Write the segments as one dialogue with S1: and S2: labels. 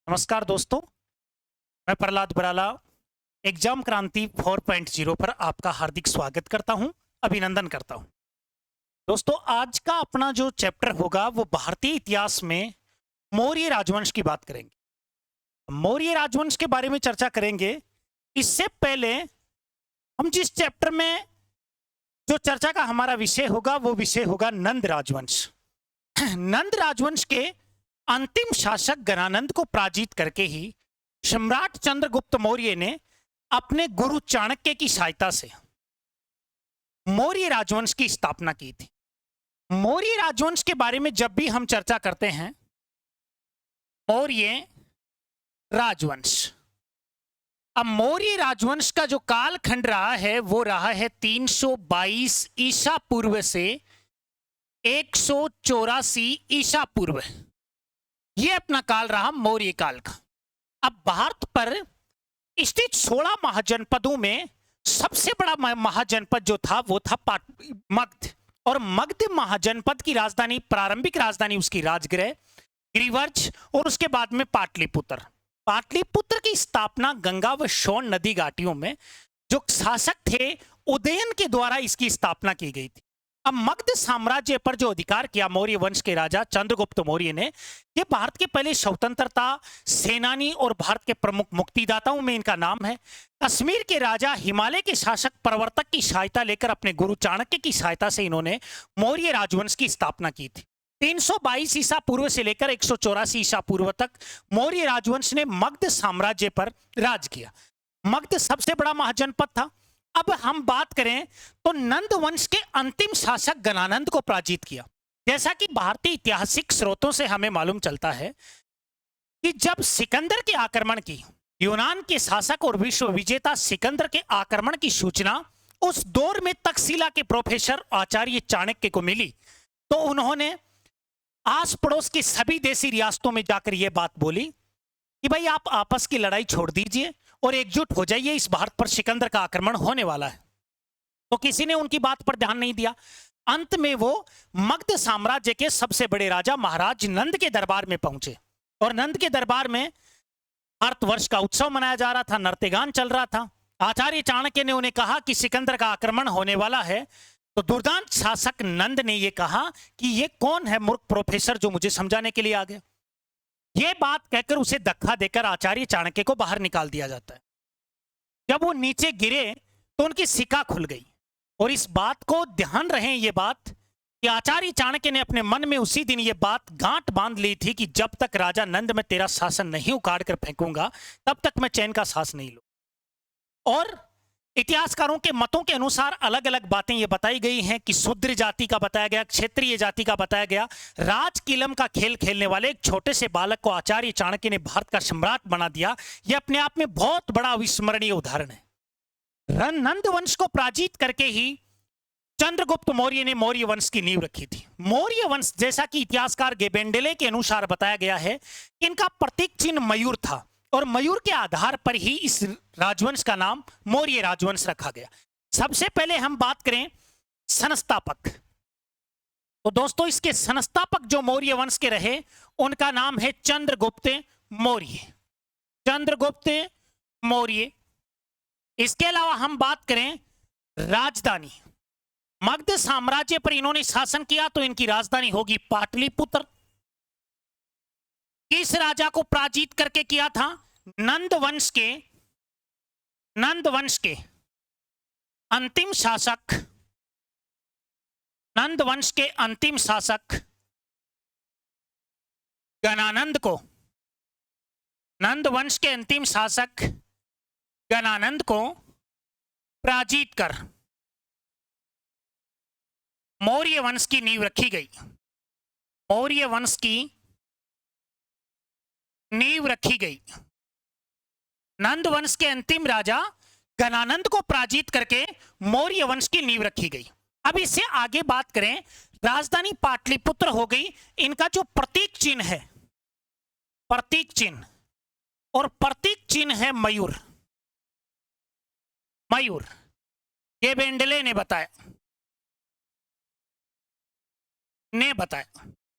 S1: नमस्कार दोस्तों, मैं प्रहलाद बराला एग्जाम क्रांति 4.0 पर आपका हार्दिक स्वागत करता हूं, अभिनंदन करता हूं। दोस्तों, आज का अपना जो चैप्टर होगा वो भारतीय इतिहास में मौर्य राजवंश की बात करेंगे। मौर्य राजवंश के बारे में चर्चा करेंगे। इससे पहले हम जिस चैप्टर में जो चर्चा का हमारा विषय होगा वो विषय होगा नंद राजवंश। नंद राजवंश के अंतिम शासक गणानंद को पराजित करके ही सम्राट चंद्रगुप्त मौर्य ने अपने गुरु चाणक्य की सहायता से मौर्य राजवंश की स्थापना की थी। मौर्य राजवंश के बारे में जब भी हम चर्चा करते हैं, मौर्य राजवंश, अब मौर्य राजवंश का जो कालखंड रहा है वो रहा है 322 ईसा पूर्व से 184 ईसा पूर्व। यह अपना काल रहा मौर्य काल का। अब भारत पर स्थित 16 महाजनपदों में सबसे बड़ा महाजनपद जो था वो था मगध, और मगध महाजनपद की राजधानी, प्रारंभिक राजधानी उसकी राजगृह, गिरिवर्ज और उसके बाद में पाटलिपुत्र। पाटलिपुत्र की स्थापना गंगा व सोन नदी घाटियों में जो शासक थे उदयन के द्वारा इसकी स्थापना की गई थी। अब मगध साम्राज्य पर जो अधिकार किया मौर्य वंश के राजा चंद्रगुप्त मौर्य ने, ये भारत के पहले स्वतंत्रता सेनानी और भारत के प्रमुख मुक्तिदाताओं में इनका नाम है। कश्मीर के राजा, हिमालय के शासक प्रवर्तक की सहायता लेकर अपने गुरु चाणक्य की सहायता से इन्होंने मौर्य राजवंश की स्थापना की थी। 322 ईसा पूर्व से लेकर 184 ईसा पूर्व तक मौर्य राजवंश ने मगध साम्राज्य पर राज किया। मगध सबसे बड़ा महाजनपद था। अब हम बात करें तो नंद वंश के अंतिम शासक गणानंद को पराजित किया। जैसा कि भारतीय ऐतिहासिक स्रोतों से हमें मालूम चलता है कि जब सिकंदर के आक्रमण की, यूनान के शासक और विश्व विजेता सिकंदर के आक्रमण की सूचना उस दौर में तक्षशिला के प्रोफेसर आचार्य चाणक्य को मिली, तो उन्होंने आस पड़ोस की सभी देशी रियासतों में जाकर यह बात बोली कि भाई आप आपस की लड़ाई छोड़ दीजिए और एकजुट हो जाइए, इस भारत पर सिकंदर का आक्रमण होने वाला है। तो किसी ने उनकी बात पर ध्यान नहीं दिया। अंत में वो मगध साम्राज्य के सबसे बड़े राजा महाराज नंद के दरबार में पहुंचे, और नंद के दरबार में भारतवर्ष का उत्सव मनाया जा रहा था, नृत्यगान चल रहा था। आचार्य चाणक्य ने उन्हें कहा कि सिकंदर का आक्रमण होने वाला है। तो दुर्दांत शासक नंद ने यह कहा कि ये कौन है मूर्ख प्रोफेसर जो मुझे समझाने के लिए आ गया। यह बात कहकर उसे धक्का देकर आचार्य चाणक्य को बाहर निकाल दिया जाता है। जब वो नीचे गिरे तो उनकी सिका खुल गई, और इस बात को ध्यान रहे, ये बात कि आचार्य चाणक्य ने अपने मन में उसी दिन ये बात गांठ बांध ली थी कि जब तक राजा नंद में तेरा शासन नहीं उखाड़ कर फेंकूंगा तब तक मैं चैन का सांस नहीं लूं। और इतिहासकारों के मतों के अनुसार अलग अलग बातें ये बताई गई हैं कि शूद्र जाति का बताया गया, क्षत्रिय जाति का बताया गया। राजकिलम का खेल खेलने वाले एक छोटे से बालक को आचार्य चाणक्य ने भारत का सम्राट बना दिया। यह अपने आप में बहुत बड़ा अविस्मरणीय उदाहरण है। नंद वंश को पराजित करके ही चंद्रगुप्त मौर्य ने मौर्य वंश की नींव रखी थी। मौर्य वंश, जैसा कि इतिहासकार गेबेंडेले के अनुसार बताया गया है, इनका प्रतीक चिन्ह मयूर था, और मयूर के आधार पर ही इस राजवंश का नाम मौर्य राजवंश रखा गया। सबसे पहले हम बात करें संस्थापक, तो दोस्तों इसके संस्थापक जो मौर्य वंश के रहे उनका नाम है चंद्रगुप्त मौर्य। चंद्रगुप्त मौर्य। इसके अलावा हम बात करें राजधानी, मगध साम्राज्य पर इन्होंने शासन किया तो इनकी राजधानी होगी पाटलिपुत्र। किस राजा को पराजित करके किया था? नंद वंश के अंतिम शासक, नंद वंश के अंतिम शासक गणानंद को, नंद वंश के अंतिम शासक गणानंद को पराजित कर मौर्य वंश की नींव रखी गई। मौर्य वंश की नींव रखी गई। नंद वंश के अंतिम राजा गणानंद को पराजित करके मौर्य वंश की नींव रखी गई। अब इससे आगे बात करें, राजधानी पाटलिपुत्र हो गई। इनका जो प्रतीक चिन्ह है, प्रतीक चिन्ह, और प्रतीक चिन्ह है मयूर। मयूर, ये बेंडले ने बताया।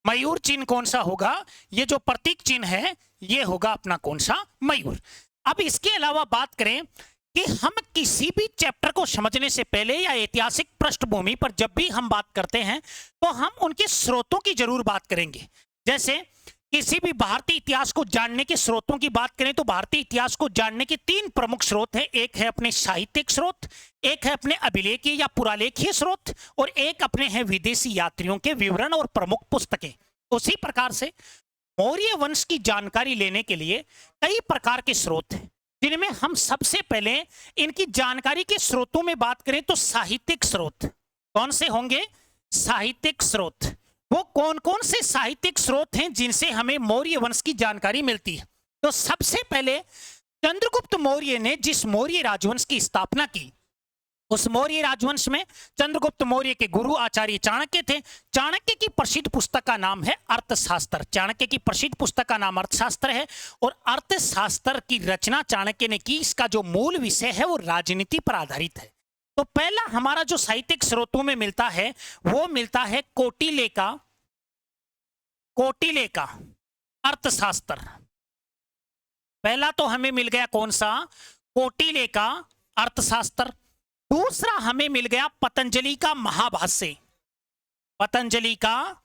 S1: मयूर चिन्ह कौन सा होगा? ये जो प्रतीक चिन्ह है ये होगा अपना कौन सा? मयूर। अब इसके अलावा बात करें कि हम किसी भी चैप्टर को समझने से पहले या ऐतिहासिक पृष्ठभूमि पर जब भी हम बात करते हैं तो हम उनके स्रोतों की जरूर बात करेंगे। जैसे किसी भी भारतीय इतिहास को जानने के स्रोतों की बात करें तो भारतीय इतिहास को जानने के 3 प्रमुख स्रोत हैं। एक है अपने साहित्यिक स्रोत, एक है अपने अभिलेखीय या पुरालेखीय स्रोत, और एक अपने हैं विदेशी यात्रियों के विवरण और प्रमुख पुस्तकें। उसी प्रकार से मौर्य वंश की जानकारी लेने के लिए कई प्रकार के स्रोत हैं, जिनमें हम सबसे पहले इनकी जानकारी के स्रोतों में बात करें तो साहित्यिक स्रोत कौन से होंगे? साहित्यिक स्रोत। वो कौन कौन से साहित्यिक स्रोत हैं जिनसे हमें मौर्य वंश की जानकारी मिलती है? तो सबसे पहले चंद्रगुप्त मौर्य ने जिस मौर्य राजवंश की स्थापना की, उस मौर्य राजवंश में चंद्रगुप्त मौर्य के गुरु आचार्य चाणक्य थे। चाणक्य की प्रसिद्ध पुस्तक का नाम है अर्थशास्त्र। चाणक्य की प्रसिद्ध पुस्तक का नाम अर्थशास्त्र है और अर्थशास्त्र की रचना चाणक्य ने की। इसका जो मूल विषय है वो राजनीति पर आधारित है। तो पहला हमारा जो साहित्यिक स्रोतों में मिलता है वो मिलता है कोटिले का अर्थशास्त्र। पहला तो हमें मिल गया कौन सा? कोटिले का अर्थशास्त्र। दूसरा हमें मिल गया पतंजलि का महाभाष्य। पतंजलि का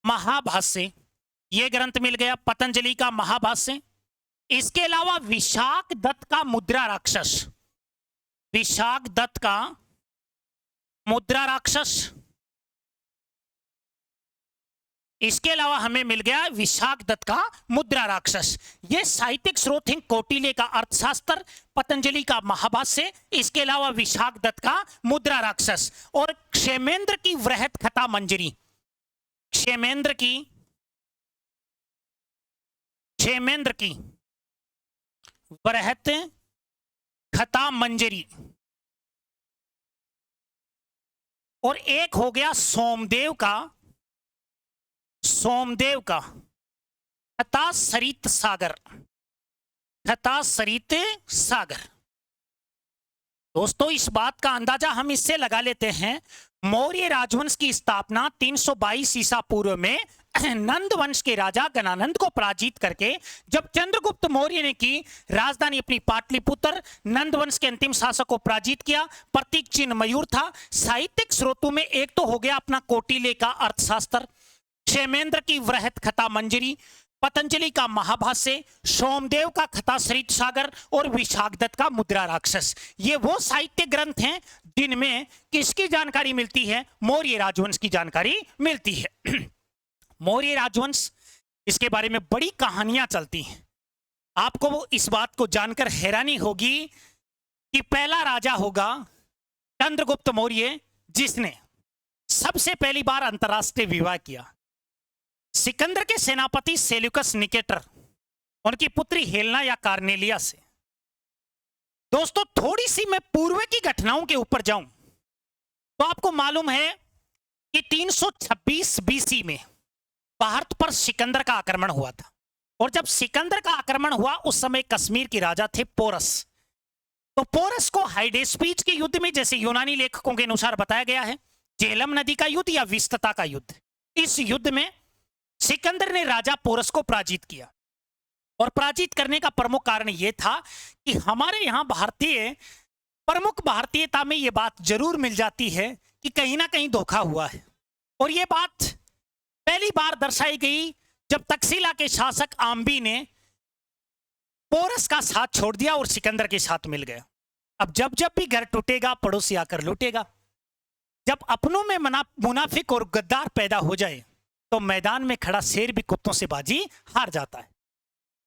S1: महाभाष्य, यह ग्रंथ मिल गया पतंजलि का महाभाष्य। इसके अलावा विशाख दत्त का मुद्रा राक्षस, विशाख दत्त का मुद्रा राक्षस। इसके अलावा हमें मिल गया विशाख दत्त का मुद्रा राक्षस। ये साहित्यिक स्रोत हैं। कोटिले का अर्थशास्त्र, पतंजलि का महाभाष्य, इसके अलावा विशाख दत्त का मुद्रा राक्षस और क्षेमेंद्र की वृहत कथा मंजरी। क्षेमेंद्र की वृहत कथा मंजरी। और एक हो गया सोमदेव का कथा सरित सागर। दोस्तों इस बात का अंदाजा हम इससे लगा लेते हैं, मौर्य राजवंश की स्थापना 322 ईसा पूर्व में नंद वंश के राजा गणानंद को पराजित करके जब चंद्रगुप्त मौर्य ने की, राजधानी अपनी पाटलिपुत्र, नंद वंश के अंतिम शासक को पराजित किया। प्रतीक चिन्ह मयूर था। साहित्यिक स्रोतों में एक तो हो गया अपना कोटिले का अर्थशास्त्र, क्षेमेंद्र की वृहत कथा मंजरी, पतंजलि का महाभाष्य, सोमदेव का कथा सरित सागर और विशाख दत्त का मुद्रा राक्षस। ये वो साहित्य ग्रंथ हैं जिनमें किसकी जानकारी मिलती है? मौर्य राजवंश की जानकारी मिलती है। मौर्य राजवंश, इसके बारे में बड़ी कहानियां चलती हैं। आपको वो इस बात को जानकर हैरानी होगी कि पहला राजा होगा चंद्रगुप्त मौर्य, जिसने सबसे पहली बार अंतरराष्ट्रीय विवाह किया। सिकंदर के सेनापति सेल्यूकस निकेटर, उनकी पुत्री हेलेना या कार्नेलिया से। दोस्तों थोड़ी सी मैं पूर्व की घटनाओं के ऊपर जाऊं तो आपको मालूम है कि 326 बीसी में भारत पर सिकंदर का आक्रमण हुआ था। और जब सिकंदर का आक्रमण हुआ उस समय कश्मीर के राजा थे पोरस। तो पोरस को हाइडेस्पीज के युद्ध में, जैसे यूनानी लेखकों के अनुसार बताया गया है, झेलम नदी का युद्ध या विस्तता का युद्ध, इस युद्ध में सिकंदर ने राजा पोरस को पराजित किया। और पराजित करने का प्रमुख कारण यह था कि हमारे यहां प्रमुख भारतीयता में यह बात जरूर मिल जाती है कि कहीं ना कहीं धोखा हुआ है। और यह बात पहली बार दर्शाई गई जब तक्षशिला के शासक आम्बी ने पोरस का साथ छोड़ दिया और सिकंदर के साथ मिल गया। अब जब जब भी घर टूटेगा पड़ोसी आकर लूटेगा। जब अपनों में मुनाफिक और गद्दार पैदा हो जाए तो मैदान में खड़ा शेर भी कुत्तों से बाजी हार जाता है।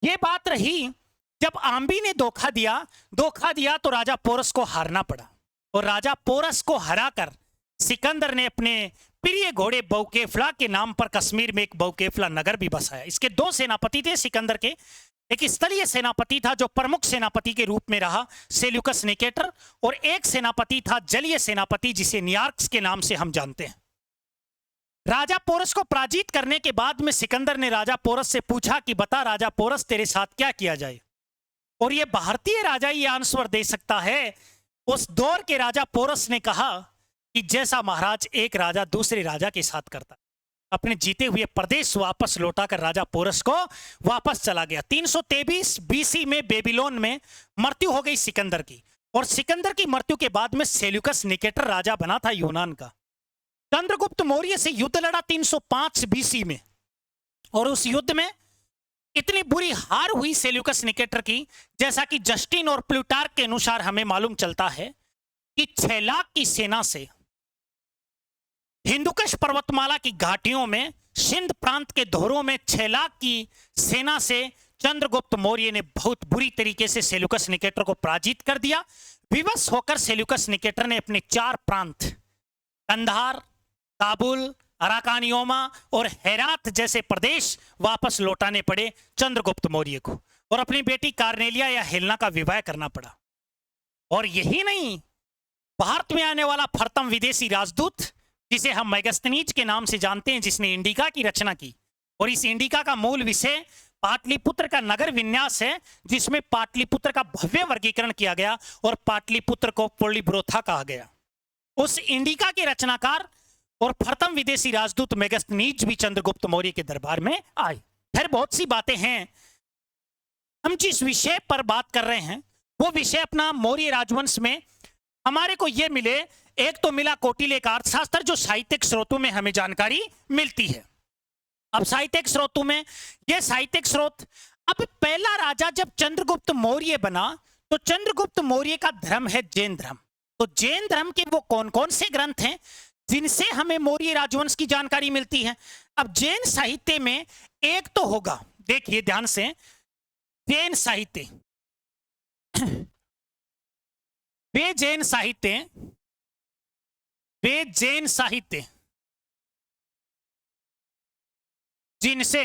S1: यह बात रही जब आम्बी ने धोखा दिया तो राजा पोरस को हारना पड़ा। और राजा पोरस को हराकर सिकंदर ने अपने प्रिय घोड़े बहुकेफला के नाम पर कश्मीर में एक बहुकेफला नगर भी बसाया। इसके 2 सेनापति थे सिकंदर के। एक स्थलीय सेनापति था जो प्रमुख सेनापति के रूप में रहा, सेल्यूकस निकेटर, और एक सेनापति था जलीय सेनापति जिसे नियार्क्स के नाम से हम जानते हैं। राजा पोरस को पराजित करने के बाद में सिकंदर ने राजा पोरस से पूछा कि बता राजा पोरस, तेरे साथ क्या किया जाए। और ये भारतीय राजा ये आंसर दे सकता है। उस दौर के राजा पोरस ने कहा कि जैसा महाराज एक राजा दूसरे राजा के साथ करता। अपने जीते हुए प्रदेश वापस लौटाकर राजा पोरस को वापस चला गया। 323 बीसी में बेबीलोन में मृत्यु हो गई सिकंदर की, और सिकंदर की मृत्यु के बाद में सेल्यूकस निकेटर राजा बना था यूनान का। चंद्रगुप्त मौर्य से युद्ध लड़ा 305 बीसी में, और उस युद्ध में इतनी बुरी हार हुई सेल्यूकस निकेटर की, जैसा कि जस्टिन और प्लूटार्क के अनुसार हमें मालूम चलता है कि 6 लाख की सेना से हिंदुकुश पर्वतमाला की घाटियों में, सिंध प्रांत के धोरों में 6 लाख की सेना से चंद्रगुप्त मौर्य ने बहुत बुरी तरीके से सेल्यूकस निकेटर को पराजित कर दिया। विवश होकर सेल्यूकस निकेटर ने अपने 4 प्रांत कंधार, काबुल, अराकानियोमा और हेरात जैसे प्रदेश वापस लौटाने पड़े चंद्रगुप्त मौर्य को, और अपनी बेटी कार्नेलिया या हेलेना का विवाह करना पड़ा। और यही नहीं, भारत में आने वाला प्रथम विदेशी राजदूत, जिसे हम मेगास्थनीज के नाम से जानते हैं, जिसने इंडिका की रचना की, और इस इंडिका का मूल विषय पाटलिपुत्र का नगर विन्यास है, जिसमें पाटलिपुत्र का भव्य वर्गीकरण किया गया और पाटलिपुत्र को पोलिब्रोथा कहा गया। उस इंडिका के रचनाकार और प्रथम विदेशी राजदूत मेगास्थनीज भी चंद्रगुप्त मौर्य के दरबार में आए। फिर बहुत सी बातें हैं। हम जिस विषय पर बात कर रहे हैं वो विषय अपना मौर्य राजवंश में हमारे को यह मिले, एक तो मिला कौटिल्य का अर्थशास्त्र, जो साहित्यिक स्रोतों में हमें जानकारी मिलती है। अब साहित्यिक स्रोतों में यह साहित्यिक स्रोत, अब पहला राजा जब चंद्रगुप्त मौर्य बना तो चंद्रगुप्त मौर्य का धर्म है जैन धर्म। तो जैन धर्म के वो कौन कौन से ग्रंथ हैं जिनसे हमें मौर्य राजवंश की जानकारी मिलती है? अब जैन साहित्य में एक तो होगा, देखिए ध्यान से, जैन साहित्य, वे जैन साहित्य जिनसे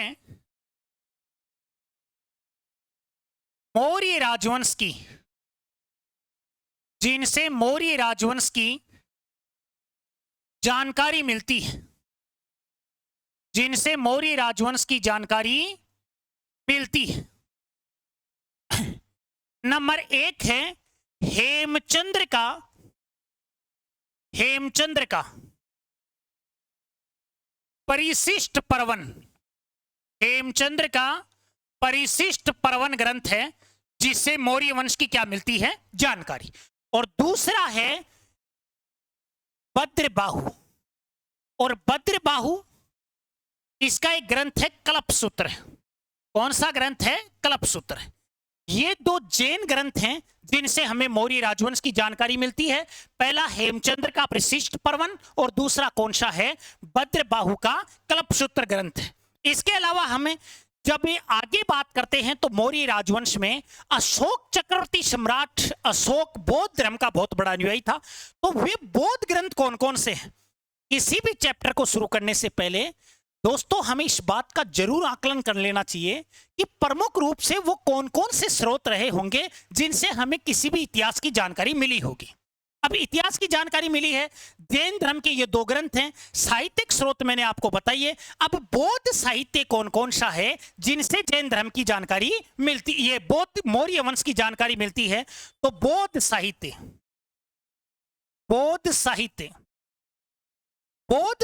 S1: मौर्य राजवंश की जानकारी मिलती है, जिनसे मौर्य राजवंश की जानकारी मिलती है। नंबर 1 है हेमचंद्र का परिशिष्ट पर्वन। हेमचंद्र का परिशिष्ट पर्वन ग्रंथ है, जिससे मौर्य वंश की क्या मिलती है? जानकारी। और दूसरा है भद्रबाहु, और भद्रबाहु इसका एक ग्रंथ है कल्पसूत्र। कौन सा ग्रंथ है? कल्पसूत्र। ये 2 जैन ग्रंथ हैं जिनसे हमें मौर्य राजवंश की जानकारी मिलती है। पहला हेमचंद्र का परिशिष्ट पर्वन, और दूसरा कौन सा है? भद्रबाहु का कल्पसूत्र ग्रंथ है। इसके अलावा हमें जब ये आगे बात करते हैं तो मौर्य राजवंश में अशोक चक्रवर्ती सम्राट अशोक बौद्ध धर्म का बहुत बड़ा अनुयायी था। तो वे बौद्ध ग्रंथ कौन कौन से हैं? किसी भी चैप्टर को शुरू करने से पहले दोस्तों हमें इस बात का जरूर आकलन कर लेना चाहिए कि प्रमुख रूप से वो कौन कौन से स्रोत रहे होंगे जिनसे हमें किसी भी इतिहास की जानकारी मिली होगी। अब इतिहास की जानकारी मिली है, जैन धर्म के ये 2 ग्रंथ हैं, साहित्यिक स्रोत मैंने आपको बताइए। अब बौद्ध साहित्य कौन कौन सा है जिनसे जैन धर्म की जानकारी मिलती, ये बौद्ध मौर्य वंश की जानकारी मिलती है? तो बौद्ध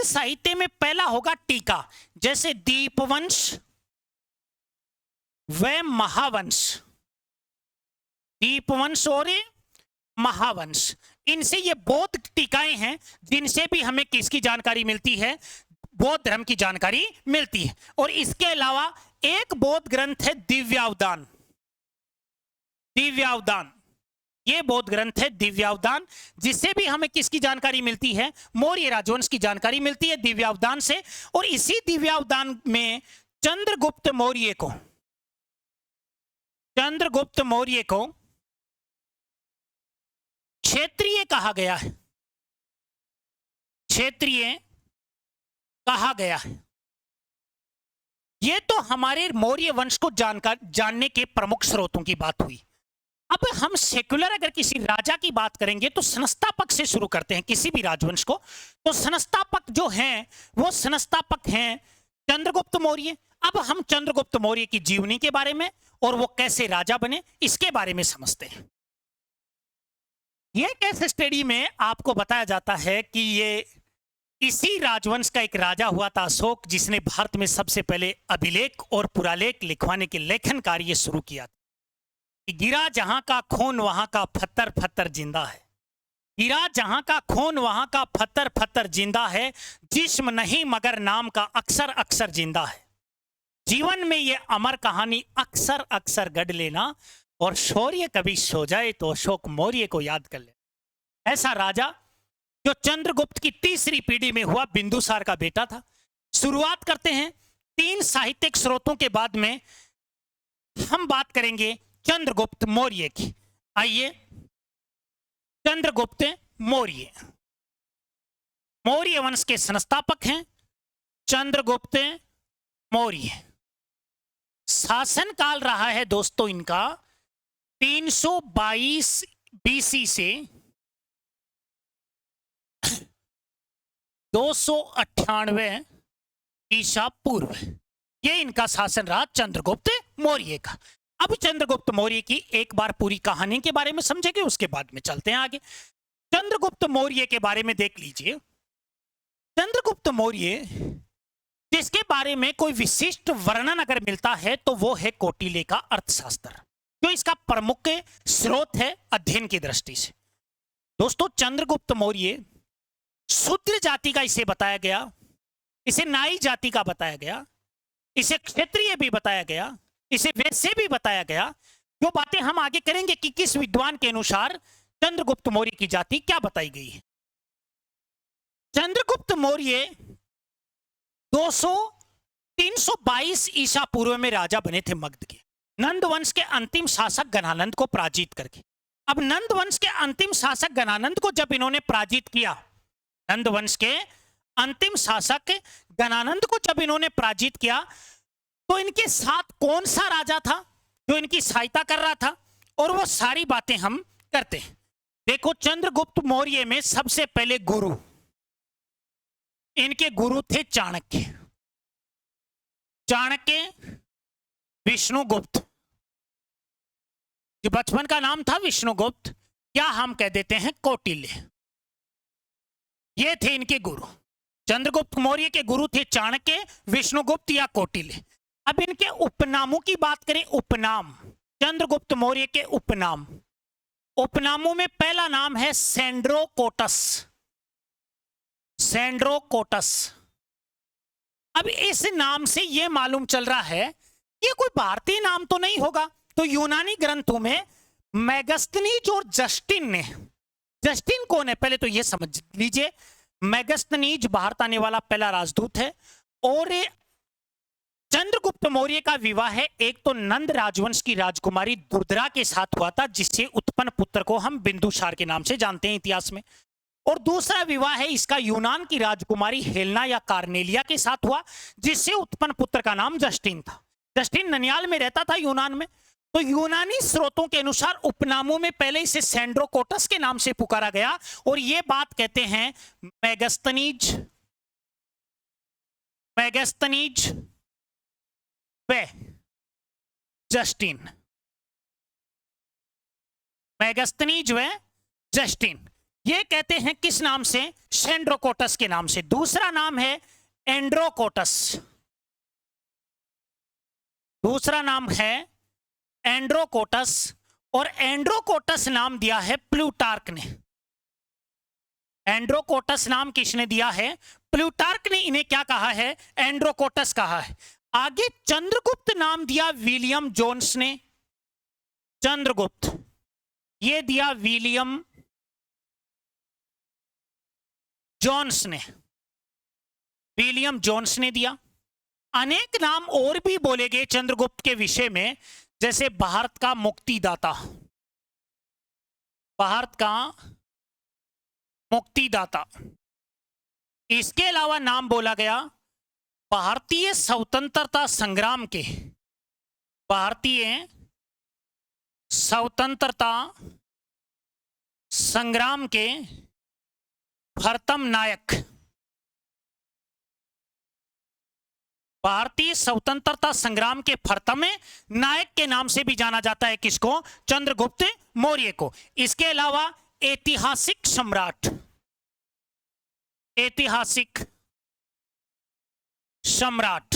S1: साहित्य में पहला होगा टीका, जैसे दीपवंश व महावंश, दीपवंश और महावंश, इनसे ये बौद्ध टीकाएं हैं जिनसे भी हमें किसकी जानकारी मिलती है? बौद्ध धर्म की जानकारी मिलती है। और इसके अलावा एक बौद्ध ग्रंथ है दिव्यावदान। ये बौद्ध ग्रंथ है दिव्यावदान, जिससे भी हमें किसकी जानकारी मिलती है? मौर्य राजवंश की जानकारी मिलती है दिव्यावदान से। और इसी दिव्यावदान में चंद्रगुप्त मौर्य को क्षेत्रीय कहा गया है। यह तो हमारे मौर्य वंश को जानने के प्रमुख स्रोतों की बात हुई। अब हम सेक्युलर अगर किसी राजा की बात करेंगे तो संस्थापक से शुरू करते हैं किसी भी राजवंश को। तो संस्थापक जो हैं वो संस्थापक हैं चंद्रगुप्त मौर्य। अब हम चंद्रगुप्त मौर्य की जीवनी के बारे में और वो कैसे राजा बने इसके बारे में समझते हैं। यह केस स्टडी में आपको बताया जाता है कि ये इसी राजवंश का एक राजा हुआ था अशोक, जिसने भारत में सबसे पहले अभिलेख और पुरालेख लिखवाने के लेखन कार्य शुरू किया था। कि गिरा जहां का खून वहां का फत्तर फत्तर जिंदा है, गिरा जहां का खून वहां का फत्तर फत्तर जिंदा है, जिस्म नहीं मगर नाम का अक्सर अक्सर जिंदा है। जीवन में ये अमर कहानी अक्सर अक्सर गढ़ लेना, और शौर्य कभी सो जाए तो अशोक मौर्य को याद कर लेना। ऐसा राजा जो चंद्रगुप्त की तीसरी पीढ़ी में हुआ, बिंदुसार का बेटा था। शुरुआत करते हैं 3 साहित्यिक स्रोतों के बाद में हम बात करेंगे चंद्रगुप्त मौर्य की। आइए, चंद्रगुप्त मौर्य मौर्य वंश के संस्थापक हैं चंद्रगुप्त मौर्य। शासन काल रहा है दोस्तों इनका 322 बीसी से 298 ईसा पूर्व। ये इनका शासन रहा चंद्रगुप्त मौर्य का। अब चंद्रगुप्त मौर्य की एक बार पूरी कहानी के बारे में समझेंगे, उसके बाद में चलते हैं आगे। चंद्रगुप्त मौर्य के बारे में देख लीजिए। चंद्रगुप्त मौर्य जिसके बारे में कोई विशिष्ट वर्णन अगर मिलता है तो वो है कौटिल्य का अर्थशास्त्र, जो इसका प्रमुख स्रोत है अध्ययन की दृष्टि से। दोस्तों, चंद्रगुप्त मौर्य शूद्र जाति का इसे बताया गया, इसे नाई जाति का बताया गया, इसे क्षत्रिय भी बताया गया, इसे वैश्य भी बताया गया। जो बातें हम आगे करेंगे कि किस विद्वान के अनुसार चंद्रगुप्त मौर्य की जाति क्या बताई गई है। चंद्रगुप्त मौर्य 322 ईसा पूर्व में राजा बने थे मगध के, नंद वंश के अंतिम शासक गणानंद को पराजित करके। अब नंद वंश के अंतिम शासक गणानंद को जब इन्होंने पराजित किया, नंद वंश के अंतिम शासक गणानंद को जब इन्होंने पराजित किया, तो इनके साथ कौन सा राजा था जो इनकी सहायता कर रहा था, और वो सारी बातें हम करते हैं। देखो, चंद्रगुप्त मौर्य में सबसे पहले गुरु, इनके गुरु थे चाणक्य। चाणक्य विष्णुगुप्त, जो बचपन का नाम था विष्णुगुप्त, या हम कह देते हैं कौटिल्य। ये थे इनके गुरु। चंद्रगुप्त मौर्य के गुरु थे चाणक्य, विष्णुगुप्त या कौटिल्य। अब इनके उपनामों की बात करें, उपनाम, चंद्रगुप्त मौर्य के उपनाम, उपनामों में पहला नाम है सेंड्रोकोटस। सेंड्रोकोटस। अब इस नाम से यह मालूम चल रहा है ये कोई भारतीय नाम तो नहीं होगा, तो यूनानी ग्रंथों में मेगस्थनीज और जस्टिन ने, जस्टिन कौन है पहले तो यह समझ लीजिए। मेगस्थनीज भारत आने वाला पहला राजदूत है, और चंद्रगुप्त मौर्य का विवाह है एक तो नंद राजवंश की राजकुमारी दुर्धरा के साथ हुआ था, जिससे उत्पन्न पुत्र को हम बिंदुसार के नाम से जानते हैं इतिहास में, और दूसरा विवाह है इसका यूनान की राजकुमारी हेलेना या कार्नेलिया के साथ हुआ, जिससे उत्पन्न पुत्र का नाम जस्टिन था। जस्टिन ननियाल में रहता था यूनान में। तो यूनानी स्रोतों के अनुसार उपनामों में पहले इसे सेंड्रोकोटस के नाम से पुकारा गया, और यह बात कहते हैं मेगस्थनीज व जस्टिन, मेगस्थनीज व जस्टिन, ये कहते हैं किस नाम से? सेंड्रोकोटस के नाम से। दूसरा नाम है एंड्रोकोटस, दूसरा नाम है एंड्रोकोटस, और एंड्रोकोटस नाम दिया है प्लूटार्क ने। एंड्रोकोटस नाम किसने दिया है? प्लूटार्क ने इन्हें क्या कहा है? एंड्रोकोटस कहा है। आगे चंद्रगुप्त नाम दिया विलियम जोन्स ने, चंद्रगुप्त ये दिया विलियम जोन्स ने, विलियम जोन्स ने दिया। अनेक नाम और भी बोले गए चंद्रगुप्त के विषय में, जैसे भारत का मुक्तिदाता, भारत का मुक्तिदाता। इसके अलावा नाम बोला गया भारतीय स्वतंत्रता संग्राम के, भारतीय स्वतंत्रता संग्राम के प्रथम नायक, भारतीय स्वतंत्रता संग्राम के प्रथम नायक के नाम से भी जाना जाता है किसको? चंद्रगुप्त मौर्य को। इसके अलावा ऐतिहासिक सम्राट, ऐतिहासिक सम्राट।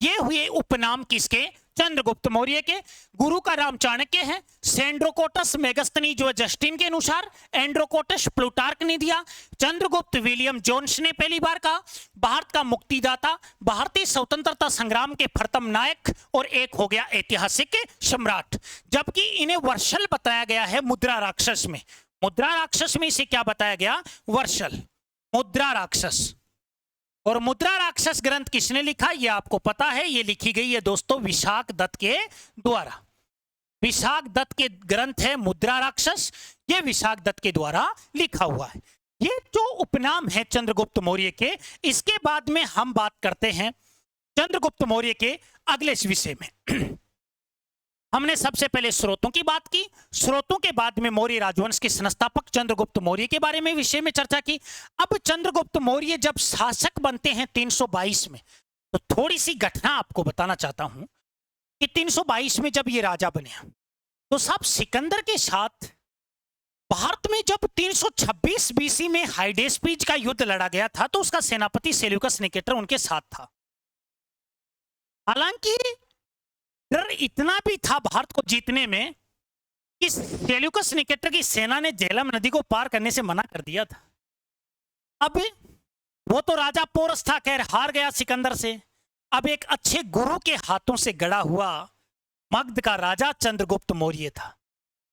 S1: ये हुए उपनाम किसके? चंद्रगुप्त मौर्य के। गुरु का नाम चाणक्य है। सेंड्रोकोटस मेगस्थनीज व जस्टिन के अनुसार एंड्रोकोटस प्लूटार्क ने दिया। चंद्रगुप्त विलियम जोन्स ने पहली बार कहा। भारत का मुक्तिदाता, भारतीय स्वतंत्रता संग्राम के प्रथम नायक, और एक हो गया ऐतिहासिक सम्राट। जबकि इन्हें वर्षल बताया गया है मुद्रा राक्षस में। मुद्रा राक्षस में इसे क्या बताया गया? वर्षल, मुद्रा राक्षस। और मुद्रा राक्षस ग्रंथ किसने लिखा? यह आपको पता है, यह लिखी गई है दोस्तों विशाख दत्त के द्वारा। विशाख दत्त के ग्रंथ है मुद्रा राक्षस, यह विशाख दत्त के द्वारा लिखा हुआ है। ये जो उपनाम है चंद्रगुप्त मौर्य के, इसके बाद में हम बात करते हैं चंद्रगुप्त मौर्य के अगले विषय में। हमने सबसे पहले स्रोतों की बात की, स्रोतों के बाद में मौर्य राजवंश के संस्थापक चंद्रगुप्त मौर्य के बारे में विषय में चर्चा की। अब चंद्रगुप्त मौर्य जब शासक बनते हैं 322 में, तो थोड़ी सी घटना आपको बताना चाहता हूं कि 322 में जब ये राजा बने, तो साहब सिकंदर के साथ भारत में जब 326 बीसी में हाइडेस्पीज का युद्ध लड़ा गया था, तो उसका सेनापति सेल्यूकस निकेटर उनके साथ था। हालांकि डर इतना भी था भारत को जीतने में कि सेल्यूकस निकेटर की सेना ने झेलम नदी को पार करने से मना कर दिया था। अब वो तो राजा पोरस था, खैर हार गया सिकंदर से। अब एक अच्छे गुरु के हाथों से गढ़ा हुआ मगध का राजा चंद्रगुप्त मौर्य था,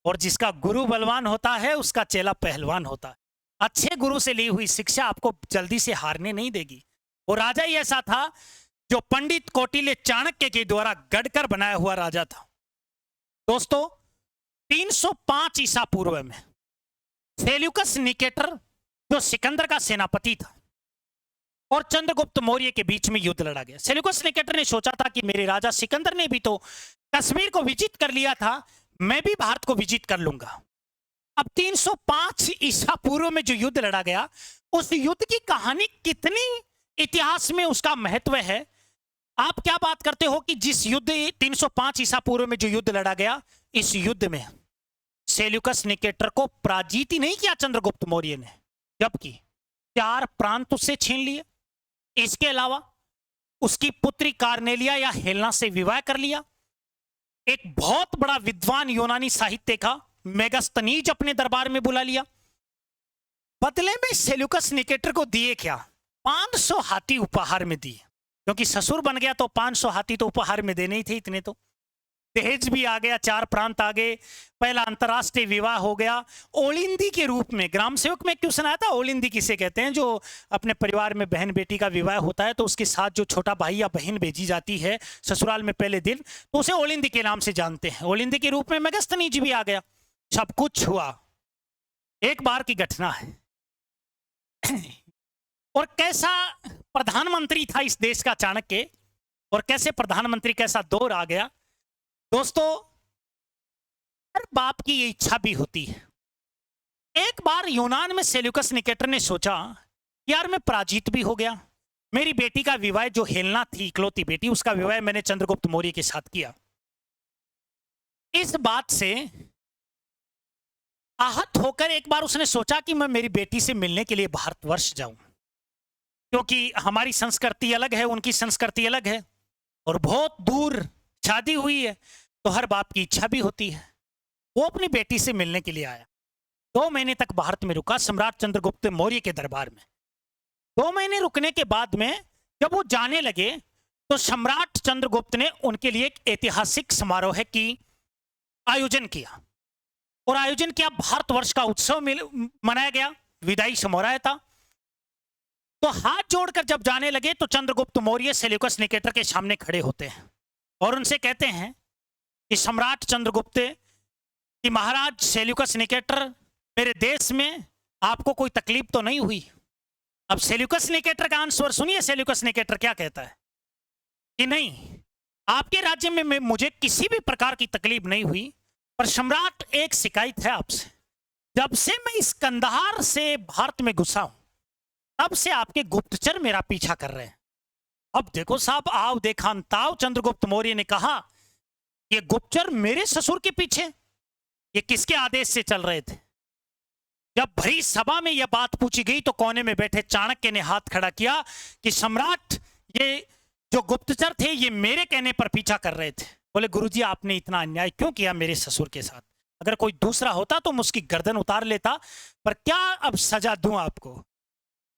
S1: और जिसका गुरु बलवान होता है उसका चेला पहलवान होता है। अच्छे गुरु से ली हुई शिक्षा आपको जल्दी से हारने नहीं देगी। वो राजा ही ऐसा था जो पंडित कौटिल्य चाणक्य के द्वारा गढ़कर बनाया हुआ राजा था। दोस्तों 305 ईसा पूर्व में सेल्यूकस निकेटर जो सिकंदर का सेनापति था और चंद्रगुप्त मौर्य के बीच में युद्ध लड़ा गया। सेल्यूकस निकेटर ने सोचा था कि मेरे राजा सिकंदर ने भी तो कश्मीर को विजित कर लिया था, मैं भी भारत को विजित कर लूंगा। अब 305 ईसा पूर्व में जो युद्ध लड़ा गया, उस युद्ध की कहानी कितनी इतिहास में उसका महत्व है। आप क्या बात करते हो कि जिस युद्ध 305 ईसा पूर्व में जो युद्ध लड़ा गया, इस युद्ध में सेल्यूकस निकेटर को पराजित ही नहीं किया चंद्रगुप्त मौर्य ने, जबकि 4 प्रांत उससे छीन लिए। इसके अलावा उसकी पुत्री कार्नेलिया या हेलेना से विवाह कर लिया। एक बहुत बड़ा विद्वान यूनानी साहित्य का मेगास्थनीज अपने दरबार में बुला लिया। बदले में सेल्यूकस निकेटर को दिए क्या? 500 हाथी उपहार में दिए, क्योंकि ससुर बन गया तो 500 हाथी तो उपहार में देने ही थे। इतने तो दहेज भी आ गया, 4 प्रांत आ गए, पहला अंतरराष्ट्रीय विवाह हो गया। ओलिंदी के रूप में, ग्राम सेवक में क्यों सुनाया था? ओलिंदी किसे कहते हैं? जो अपने परिवार में बहन बेटी का विवाह होता है तो उसके साथ जो छोटा भाई या बहन भेजी जाती है ससुराल में पहले दिन, तो उसे ओलिंदी के नाम से जानते हैं। ओलिंदी के रूप में मेगास्थनीज भी आ गया। सब कुछ हुआ, एक बार की घटना है। और कैसा प्रधानमंत्री था इस देश का चाणक्य, और कैसे प्रधानमंत्री, कैसा दौर आ गया। दोस्तों हर बाप की ये इच्छा भी होती है। एक बार यूनान में सेल्यूकस निकेटर ने सोचा, यार मैं पराजित भी हो गया, मेरी बेटी का विवाह, जो हेलेना थी इकलौती बेटी, उसका विवाह मैंने चंद्रगुप्त मौर्य के साथ किया। इस बात से आहत होकर एक बार उसने सोचा कि मैं मेरी बेटी से मिलने के लिए भारतवर्ष जाऊं, क्योंकि हमारी संस्कृति अलग है, उनकी संस्कृति अलग है, और बहुत दूर शादी हुई है, तो हर बाप की इच्छा भी होती है। वो अपनी बेटी से मिलने के लिए आया। 2 महीने तक भारत में रुका, सम्राट चंद्रगुप्त मौर्य के दरबार में। 2 महीने रुकने के बाद में जब वो जाने लगे, तो सम्राट चंद्रगुप्त ने उनके लिए एक ऐतिहासिक समारोह की आयोजन किया, और आयोजन किया, भारतवर्ष का उत्सव मनाया गया, विदाई समारोह था। तो हाथ जोड़कर जब जाने लगे, तो चंद्रगुप्त मौर्य सेल्यूकस निकेटर के सामने खड़े होते हैं और उनसे कहते हैं कि सम्राट चंद्रगुप्त कि महाराज सेल्यूकस निकेटर, मेरे देश में आपको कोई तकलीफ तो नहीं हुई? अब सेल्यूकस निकेटर का आंसर सुनिए। सेल्यूकस निकेटर क्या कहता है कि नहीं, आपके राज्य में मुझे किसी भी प्रकार की तकलीफ नहीं हुई, पर सम्राट एक शिकायत है आपसे। जब से मैं इस कंदहार से भारत में घुसा हूं, तब से आपके गुप्तचर मेरा पीछा कर रहे हैं। अब देखो साहब, आओ देखान ताव, चंद्रगुप्त मौर्य ने कहा, ये गुप्तचर मेरे ससुर के पीछे, ये किसके आदेश से चल रहे थे? जब भरी सभा में यह बात पूछी गई तो कोने में बैठे चाणक्य ने हाथ खड़ा किया कि सम्राट, ये जो गुप्तचर थे ये मेरे कहने पर पीछा कर रहे थे। बोले गुरुजी, आपने इतना अन्याय क्यों किया मेरे ससुर के साथ? अगर कोई दूसरा होता तो मैं उसकी गर्दन उतार लेता, पर क्या अब सजा दूं आपको?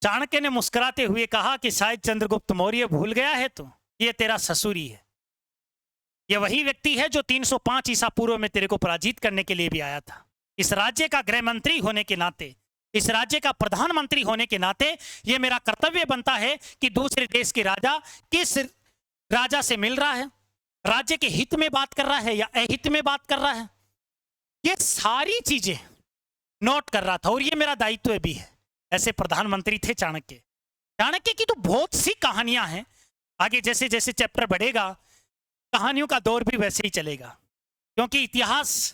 S1: चाणक्य ने मुस्कुराते हुए कहा कि शायद चंद्रगुप्त मौर्य भूल गया है, तो ये तेरा ससुर ही है। ये वही व्यक्ति है जो 305 ईसा पूर्व में तेरे को पराजित करने के लिए भी आया था। इस राज्य का गृह मंत्री होने के नाते, इस राज्य का प्रधानमंत्री होने के नाते ये मेरा कर्तव्य बनता है कि दूसरे देश के राजा किस राजा से मिल रहा है, राज्य के हित में बात कर रहा है या अहित में बात कर रहा है, ये सारी चीजें नोट कर रहा था। और ये मेरा दायित्व भी है। ऐसे प्रधानमंत्री थे चाणक्य। चाणक्य की तो बहुत सी कहानियां हैं। आगे जैसे जैसे चैप्टर बढ़ेगा कहानियों का दौर भी वैसे ही चलेगा, क्योंकि इतिहास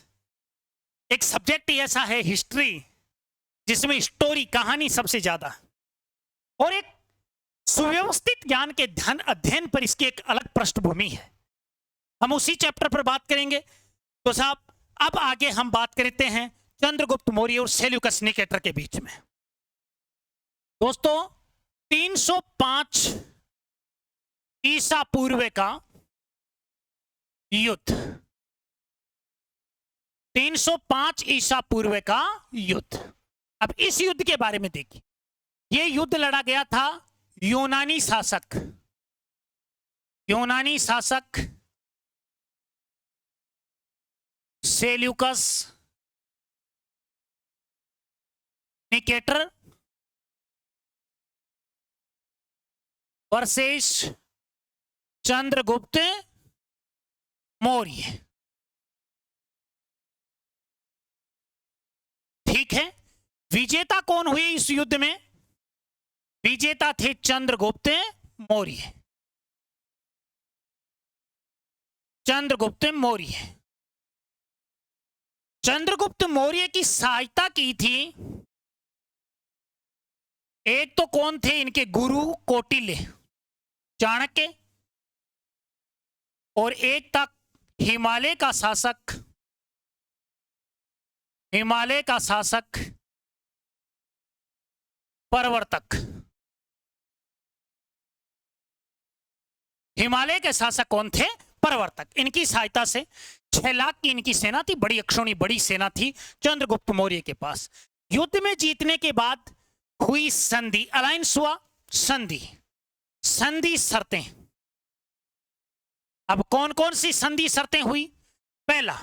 S1: एक सब्जेक्ट ही ऐसा है, हिस्ट्री, जिसमें स्टोरी, कहानी सबसे ज्यादा, और एक सुव्यवस्थित ज्ञान के ध्यान अध्ययन पर इसकी एक अलग पृष्ठभूमि है। हम उसी चैप्टर पर बात करेंगे। तो साहब, अब आगे हम बात करते हैं चंद्रगुप्त मौर्य और सेल्यूकस निकेटर के बीच में। दोस्तों, 305 ईसा पूर्व का युद्ध, 305 ईसा पूर्व का युद्ध। अब इस युद्ध के बारे में देखिए। यह युद्ध लड़ा गया था यूनानी शासक Seleucus Nicator versus Chandragupta Maurya. ठीक है, विजेता कौन हुए इस युद्ध में? विजेता थे चंद्रगुप्त मौर्य। चंद्रगुप्त मौर्य, चंद्रगुप्त मौर्य की सहायता की थी, एक तो कौन थे इनके गुरु कौटिल्य, चाणक्य, और एक था हिमालय का शासक प्रवर्तक। हिमालय के शासक कौन थे? प्रवर्तक। इनकी सहायता से 6 लाख की इनकी सेना थी, बड़ी अक्षौणी बड़ी सेना थी चंद्रगुप्त मौर्य के पास। युद्ध में जीतने के बाद हुई संधि, अलायंस हुआ, संधि शर्तें। अब कौन कौन सी संधि शर्तें हुई? पहला,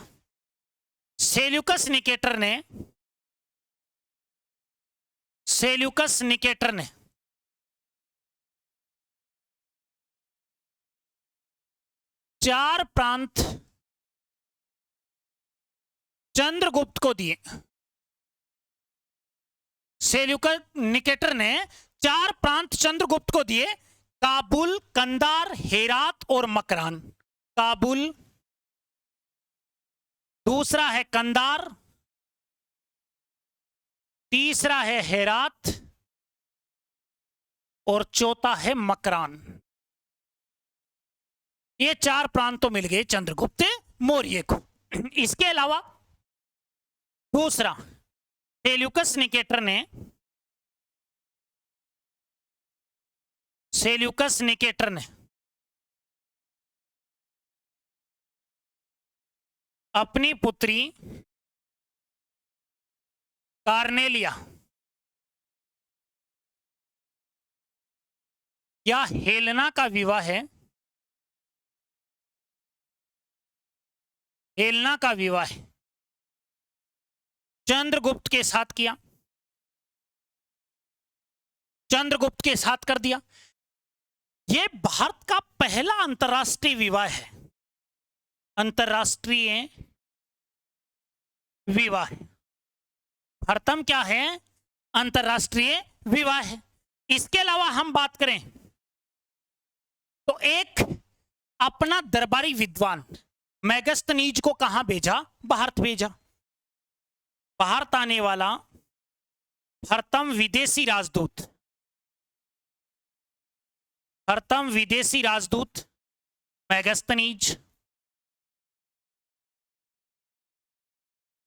S1: सेल्यूकस निकेटर ने 4 प्रांत चंद्रगुप्त को दिए। सेल्यूकस निकेटर ने 4 प्रांत चंद्रगुप्त को दिए, काबुल, कंदार, हेरात और मकरान। काबुल, दूसरा है कंदार, तीसरा है हेरात और चौथा है मकरान। ये 4 प्रांत तो मिल गए चंद्रगुप्त मौर्य को। इसके अलावा दूसरा, सेल्यूकस निकेटर ने अपनी पुत्री कार्नेलिया या हेलेना का विवाह चंद्रगुप्त के साथ किया, चंद्रगुप्त के साथ कर दिया। यह भारत का पहला अंतरराष्ट्रीय विवाह है। अंतरराष्ट्रीय विवाह, प्रथम क्या है? अंतरराष्ट्रीय विवाह है। इसके अलावा हम बात करें तो एक अपना दरबारी विद्वान मेगस्तनीज को कहां भेजा? भारत भेजा। भारत आने वाला प्रथम विदेशी राजदूत मेगस्तनीज।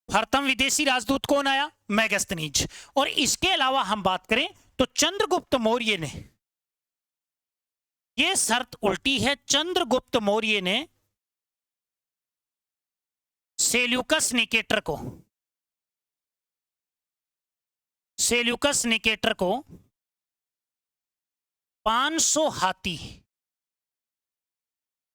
S1: प्रथम विदेशी राजदूत कौन आया? मेगास्थनीज। और इसके अलावा हम बात करें तो चंद्रगुप्त मौर्य ने, यह शर्त उल्टी है, चंद्रगुप्त मौर्य ने सेल्यूकस निकेटर को 500 हाथी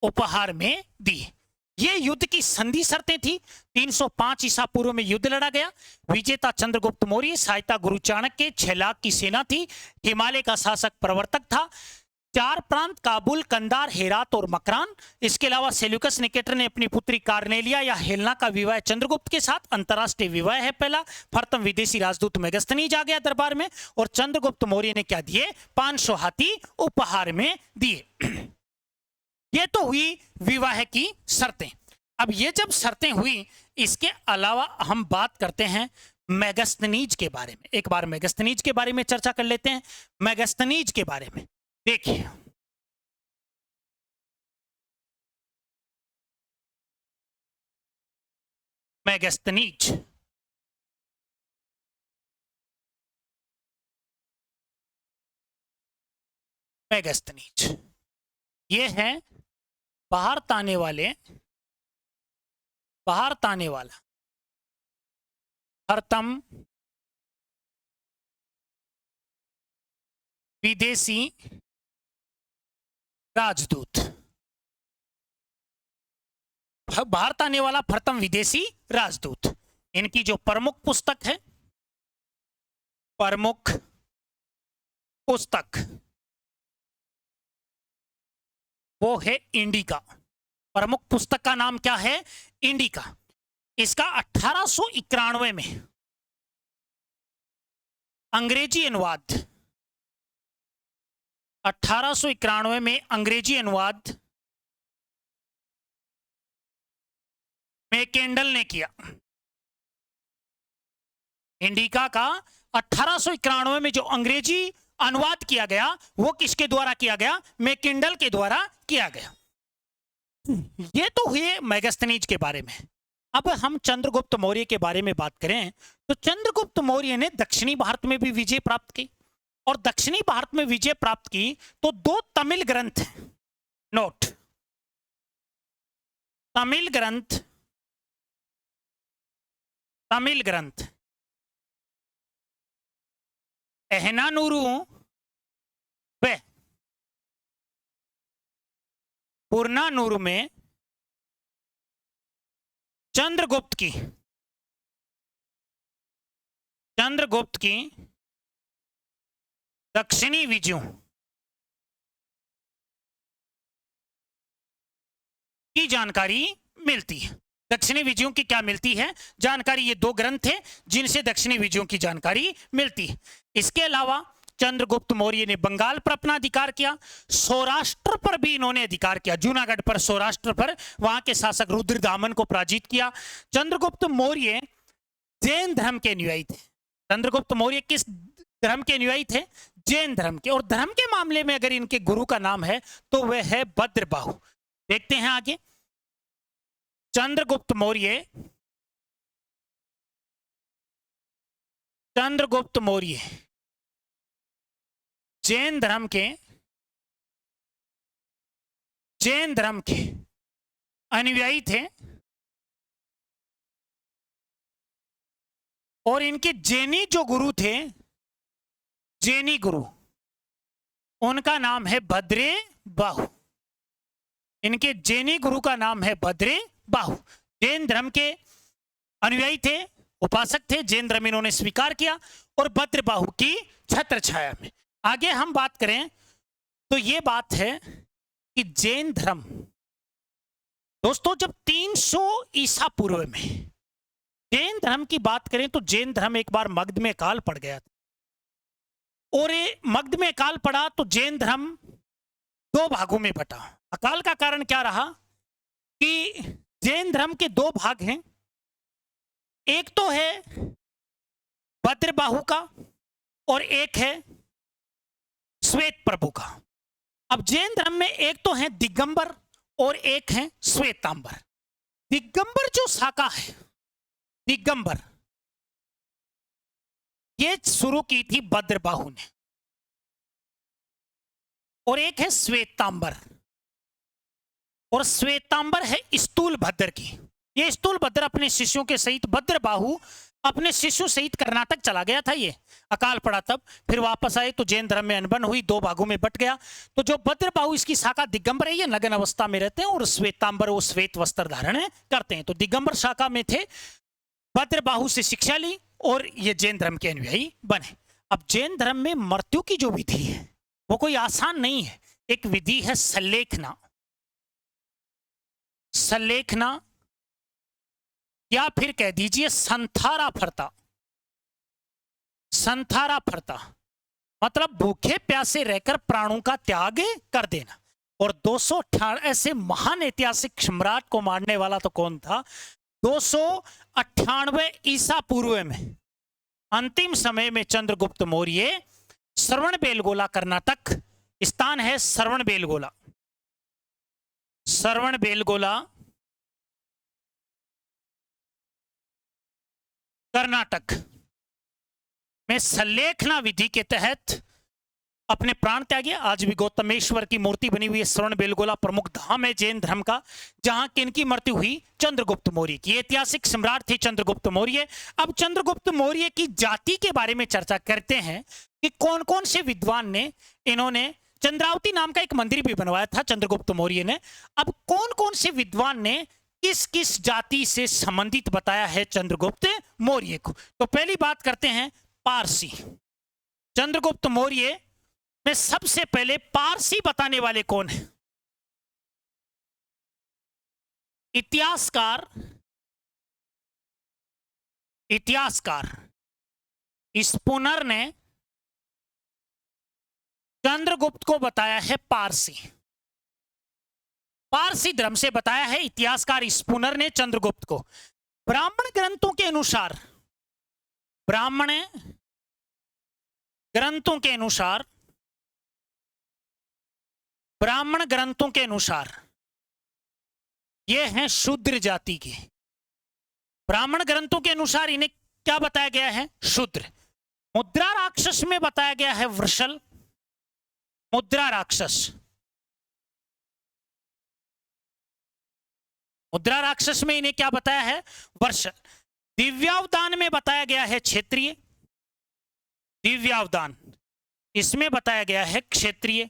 S1: उपहार में दिए। ये युद्ध की संधि शर्तें थी। 305 ईसा पूर्व में युद्ध लड़ा गया। विजेता चंद्रगुप्त मौर्य, सहायता गुरु चाणक्य, 6 लाख की सेना थी। हिमालय का शासक प्रवर्तक था। 4 प्रांत काबुल, कंदार, हेरात और मकरान। इसके अलावा सेल्यूकस निकेटर ने अपनी पुत्री कार्नेलिया या हेलना का विवाह चंद्रगुप्त के साथ, अंतरराष्ट्रीय विवाह है पहला। प्रथम विदेशी राजदूत मेगास्थनीज आ गया दरबार में और चंद्रगुप्त मौर्य ने क्या दिए? 500 हाथी उपहार में दिए। ये तो हुई विवाह की शर्तें। अब ये जब शर्तें हुई, इसके अलावा हम बात करते हैं मेगास्थनीज के बारे में। एक बार मेगास्थनीज के बारे में चर्चा कर लेते हैं। मेगास्थनीज के बारे में देखिए, मेगास्थनीज ये है भारत आने वाला प्रथम विदेशी राजदूत। भारत आने वाला प्रथम विदेशी राजदूत। इनकी जो प्रमुख पुस्तक है, प्रमुख पुस्तक, वो है इंडिका। प्रमुख पुस्तक का नाम क्या है? इंडिका। इसका 1891 में अंग्रेजी अनुवाद, 1891 में अंग्रेजी अनुवाद मैकेंडल ने किया। इंडिका का 1891 में जो अंग्रेजी अनुवाद किया गया, वो किसके द्वारा किया गया? मैकेंडल के द्वारा किया गया। ये तो हुए मेगास्थनीज के बारे में। अब हम चंद्रगुप्त मौर्य के बारे में बात करें तो चंद्रगुप्त मौर्य ने दक्षिणी भारत में भी विजय प्राप्त की। और दक्षिणी भारत में विजय प्राप्त की तो 2 तमिल ग्रंथ हैं। नोट, तमिल ग्रंथ एहनानुरू व पुरनानुरू में चंद्रगुप्त की दक्षिणी विजयों की जानकारी मिलती है। दक्षिणी विजयों की क्या मिलती है जानकारी? ये 2 ग्रंथ थे जिनसे दक्षिणी विजयों की जानकारी मिलती है। इसके अलावा चंद्रगुप्त मौर्य ने बंगाल पर अपना अधिकार किया। सौराष्ट्र पर भी इन्होंने अधिकार किया, जूनागढ़ पर, सौराष्ट्र पर। वहां के शासक रुद्रदामन को पराजित किया। चंद्रगुप्त मौर्य जैन धर्म के अनुयायी थे। चंद्रगुप्त मौर्य किस धर्म के अनुयायी थे? जैन धर्म के। और धर्म के मामले में अगर इनके गुरु का नाम है तो वह है भद्रबाहु। देखते हैं आगे। चंद्रगुप्त मौर्य जैन धर्म के अनुयायी थे और इनके जैनी जो गुरु थे, जैनी गुरु, उनका नाम है भद्रबाहु। इनके जैनी गुरु का नाम है भद्रबाहु। जैन धर्म के अनुयायी थे, उपासक थे। जैन धर्म इन्होंने स्वीकार किया और भद्रबाहु की छत्र छाया में। आगे हम बात करें तो यह बात है कि जैन धर्म, दोस्तों, जब 300 ईसा पूर्व में जैन धर्म की बात करें तो जैन धर्म एक बार मगध में काल पड़ गया था। और ये मगध में काल पड़ा तो जैन धर्म 2 भागों में बटा। अकाल का कारण क्या रहा कि जैन धर्म के 2 भाग हैं। एक तो है भद्रबाहु का और एक है श्वेत प्रभु का। अब जैन धर्म में एक तो है दिगंबर और एक है श्वेतांबर। दिगंबर जो शाखा है, दिगंबर, ये शुरू की थी भद्रबाहु ने। और एक है श्वेतांबर, और श्वेतांबर है स्थूलभद्र की। ये स्थूलभद्र अपने शिष्यों के सहित, भद्रबाहु अपने शिष्योों सहित कर्नाटक चला गया था। ये अकाल पड़ा तब, फिर वापस आए तो जैन धर्म में अनबन हुई, दो भागों में बट गया। तो जो भद्रबाहु इसकी शाखा दिगंबर है, ये नग्न अवस्था में रहते हैं, और श्वेतांबर वो श्वेत वस्त्र धारण करते हैं। तो दिगंबर शाखा में थे, भद्रबाहु से शिक्षा ली और ये जैन धर्म के अनुयायी बने। अब जैन धर्म में मृत्यु की जो विधि है वो कोई आसान नहीं है। एक विधि है सल्लेखना, सल्लेखना या फिर कह दीजिए संथारा फरता। संथारा फरता मतलब भूखे प्यासे रहकर प्राणों का त्याग कर देना। और 298 ऐसे महान ऐतिहासिक सम्राट को मारने वाला तो कौन था? 298 ईसा पूर्व में अंतिम समय में चंद्रगुप्त मौर्य, श्रवणबेलगोला कर्नाटक स्थान है, श्रवणबेलगोला, श्रवणबेलगोला कर्नाटक में सल्लेखना विधि के तहत अपने प्राण त्यागे। आज भी गौतमेश्वर की मूर्ति बनी हुई है। श्रवणबेलगोला प्रमुख धाम है जैन धर्म का, जहां किनकी मृत्यु हुई? चंद्रगुप्त मौर्य की। ऐतिहासिक सम्राट थे चंद्रगुप्त मौर्य। अब चंद्रगुप्त मौर्य की जाति के बारे में चर्चा करते हैं कि कौन कौन से विद्वान ने, इन्होंने चंद्रावती नाम का एक मंदिर भी बनवाया था चंद्रगुप्त मौर्य ने। अब कौन कौन से विद्वान ने किस किस जाति से संबंधित बताया है चंद्रगुप्त मौर्य को? तो पहली बात करते हैं पारसी। चंद्रगुप्त मौर्य में सबसे पहले पारसी बताने वाले कौन है? इतिहासकार, इतिहासकार स्पूनर ने चंद्रगुप्त को बताया है पारसी। पारसी धर्म से बताया है इतिहासकार स्पूनर ने चंद्रगुप्त को। ब्राह्मण ग्रंथों के अनुसार, ब्राह्मण ग्रंथों के अनुसार, ब्राह्मण ग्रंथों के अनुसार ये हैं शूद्र जाति के। ब्राह्मण ग्रंथों के अनुसार इन्हें क्या बताया गया है? शूद्र। मुद्रा राक्षस में बताया गया है वृषल, मुद्रा राक्षस, मुद्रा राक्षस में इन्हें क्या बताया है? वर्षल। दिव्यावदान में बताया गया है क्षत्रिय, दिव्यावदान इसमें बताया गया है क्षत्रिय।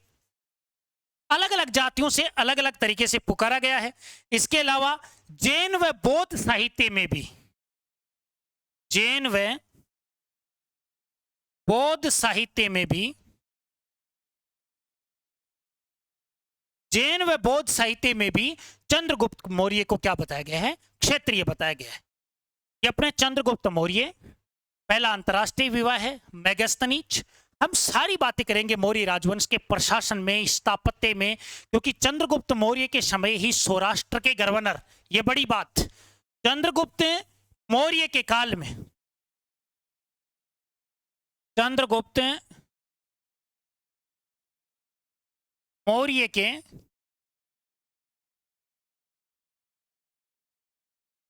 S1: अलग अलग जातियों से अलग अलग तरीके से पुकारा गया है। इसके अलावा जैन व बौद्ध साहित्य में भी, जैन व बौद्ध साहित्य में भी, जैन व बौद्ध साहित्य में भी चंद्रगुप्त मौर्य को क्या बताया गया है? क्षत्रिय बताया गया है। ये अपने चंद्रगुप्त मौर्य, पहला अंतरराष्ट्रीय विवाह है मेगास्थनीज। हम सारी बातें करेंगे मौर्य राजवंश के प्रशासन में, स्थापत्य में, क्योंकि चंद्रगुप्त मौर्य के समय ही सौराष्ट्र के गवर्नर, ये बड़ी बात, चंद्रगुप्त मौर्य के काल में, चंद्रगुप्त मौर्य के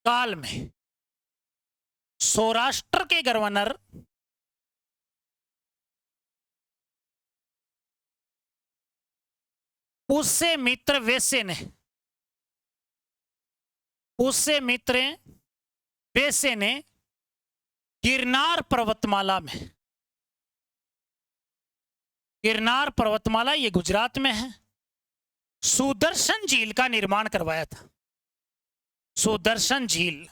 S1: काल में सौराष्ट्र के गवर्नर उससे मित्र वैश्य ने, उससे मित्र वैश्य ने गिरनार पर्वतमाला में, गिरनार पर्वतमाला ये गुजरात में है, सुदर्शन झील का निर्माण करवाया था। सुदर्शन झील,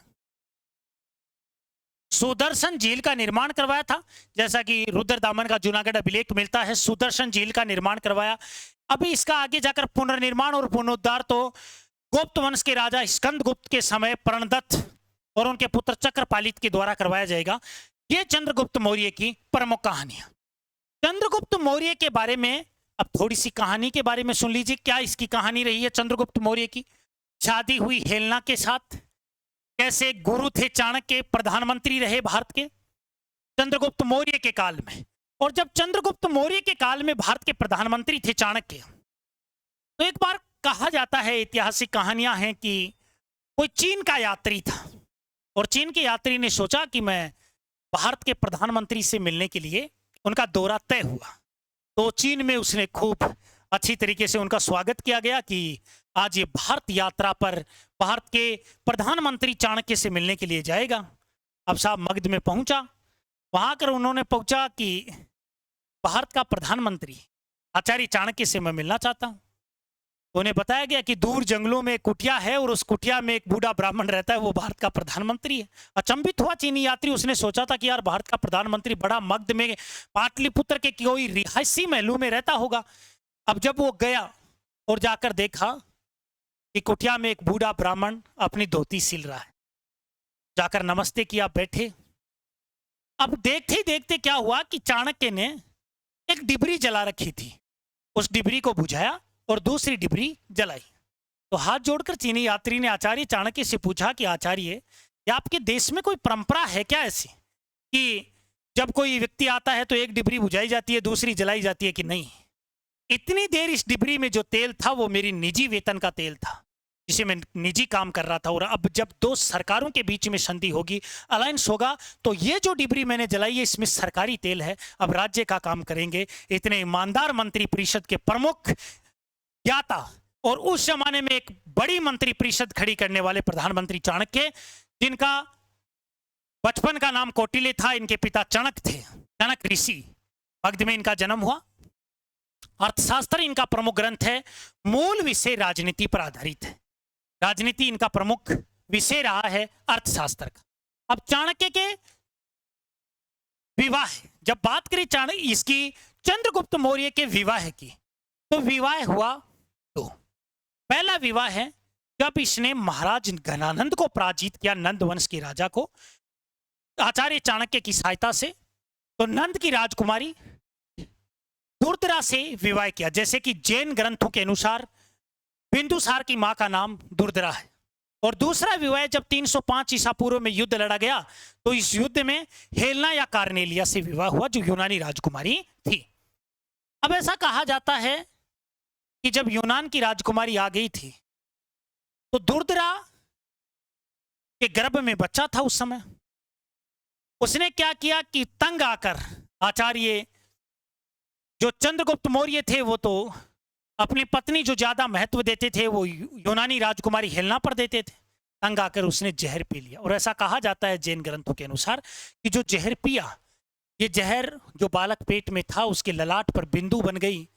S1: सुदर्शन झील का निर्माण करवाया था। जैसा कि रुद्रदामन का जूनागढ़ अभिलेख मिलता है, सुदर्शन झील का निर्माण करवाया। अभी इसका आगे जाकर पुनर्निर्माण और पुनरुद्धार तो गुप्त वंश के राजा स्कंदगुप्त के समय प्रणदत्त और उनके पुत्र चक्रपालित के द्वारा करवाया जाएगा। यह चंद्रगुप्त मौर्य की प्रमुख कहानियां। चंद्रगुप्त मौर्य के बारे में अब थोड़ी सी कहानी के बारे में सुन लीजिए। क्या इसकी कहानी रही है चंद्रगुप्त मौर्य की? शादी हुई हेलना के साथ, कैसे गुरु थे चाणक्य, प्रधानमंत्री रहे भारत के चंद्रगुप्त मौर्य के काल में। और जब चंद्रगुप्त मौर्य के काल में भारत के प्रधानमंत्री थे चाणक्य, तो एक बार कहा जाता है, ऐतिहासिक कहानियां हैं कि कोई चीन का यात्री था और चीन के यात्री ने सोचा कि मैं भारत के प्रधानमंत्री से मिलने के लिए, उनका दौरा तय हुआ। तो चीन में उसने खूब अच्छी तरीके से उनका स्वागत किया गया कि आज ये भारत यात्रा पर भारत के प्रधानमंत्री चाणक्य से मिलने के लिए जाएगा। अब साहब मगध में पहुंचा, वहां कर उन्होंने पूछा कि भारत का प्रधानमंत्री आचार्य चाणक्य से मैं मिलना चाहता हूं। तो उन्हें बताया गया कि दूर जंगलों में एक कुटिया है और उस कुटिया में एक बूढ़ा ब्राह्मण रहता है, वो भारत का प्रधानमंत्री है। अचंभित हुआ चीनी यात्री, उसने सोचा था कि यार भारत का प्रधानमंत्री बड़ा मगध में पाटलिपुत्र के कोई रिहायशी महलों में रहता होगा। अब जब वो गया और जाकर देखा कि कुटिया में एक बूढ़ा ब्राह्मण अपनी धोती सिल रहा है, जाकर नमस्ते किया, बैठे। अब देखते ही देखते क्या हुआ कि चाणक्य ने एक डिबरी जला रखी थी, उस डिबरी को बुझाया और दूसरी डिबरी जलाई। तो हाथ जोड़कर चीनी यात्री ने आचार्य चाणक्य से पूछा कि आचार्य, क्या आपके देश में कोई परंपरा है क्या ऐसी कि जब कोई व्यक्ति आता है तो एक डिबरी बुझाई जाती है, दूसरी जलाई जाती है कि नहीं? इतनी देर इस डिबरी में जो तेल था वो मेरी निजी वेतन का तेल था, जिसे मैं निजी काम कर रहा था। और अब जब दो सरकारों के बीच में संधि होगी, अलायंस होगा, तो ये जो डिबरी मैंने जलाई है इसमें सरकारी तेल है, अब राज्य का काम करेंगे। इतने ईमानदार मंत्री परिषद के प्रमुख ज्ञाता और उस जमाने में एक बड़ी मंत्री परिषद खड़ी करने वाले प्रधानमंत्री चाणक्य, जिनका बचपन का नाम कौटिल्य था, इनके पिता चणक थे, चणक ऋषि। मगध में इनका जन्म हुआ। अर्थशास्त्र इनका प्रमुख ग्रंथ है, मूल विषय राजनीति पर आधारित है। राजनीति इनका प्रमुख विषय रहा है अर्थशास्त्र का। अब चाणक्य के विवाह, जब बात करें चाणक्य इसकी चंद्रगुप्त मौर्य के विवाह की, तो विवाह हुआ दो। पहला विवाह है जब इसने महाराज घनानंद को पराजित किया, नंद वंश के राजा को, आचार्य चाणक्य की सहायता से। तो नंद की राजकुमारी दुर्धरा से विवाह किया, जैसे कि जैन ग्रंथों के अनुसार बिंदुसार की मां का नाम दुर्धरा है। और दूसरा विवाह जब 305 ईसा पूर्व में युद्ध लड़ा गया, तो इस युद्ध में हेलना या कार्नेलिया से विवाह हुआ, जो यूनानी राजकुमारी थी। अब ऐसा कहा जाता है कि जब यूनान की राजकुमारी आ गई थी तो दुर्धरा के गर्भ में बच्चा था उस समय। उसने क्या किया कि तंग आकर आचार्य जो चंद्रगुप्त मौर्य थे, वो तो अपनी पत्नी जो ज्यादा महत्व देते थे वो यूनानी राजकुमारी हेलना पर देते थे। तंग आकर उसने जहर पी लिया। और ऐसा कहा जाता है जैन ग्रंथों के अनुसार कि जो जहर पिया, ये जहर जो बालक पेट में था उसके ललाट पर बिंदु बन गई,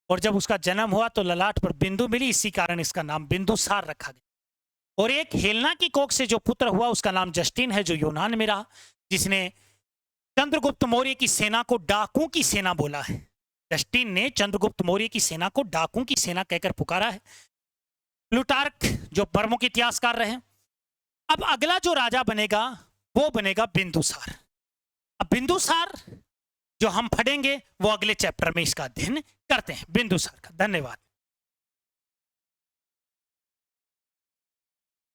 S1: और जब उसका जन्म हुआ तो ललाट पर बिंदु मिली, इसी कारण इसका नाम बिंदुसार रखा गया। और एक हेलना की कोख से जो पुत्र हुआ उसका नाम जस्टिन है, जो यूनान में रहा, जिसने चंद्रगुप्त मौर्य की सेना को डाकुओं की सेना बोला है। जस्टिन ने चंद्रगुप्त मौर्य की सेना को डाकुओं की सेना कहकर पुकारा है। प्लूटार्क जो प्रमुख इतिहासकार रहे। अब अगला जो राजा बनेगा वो बनेगा बिंदुसार। अब बिंदुसार जो हम पढ़ेंगे वो अगले चैप्टर में इसका अध्ययन करते हैं, बिंदुसार का। धन्यवाद।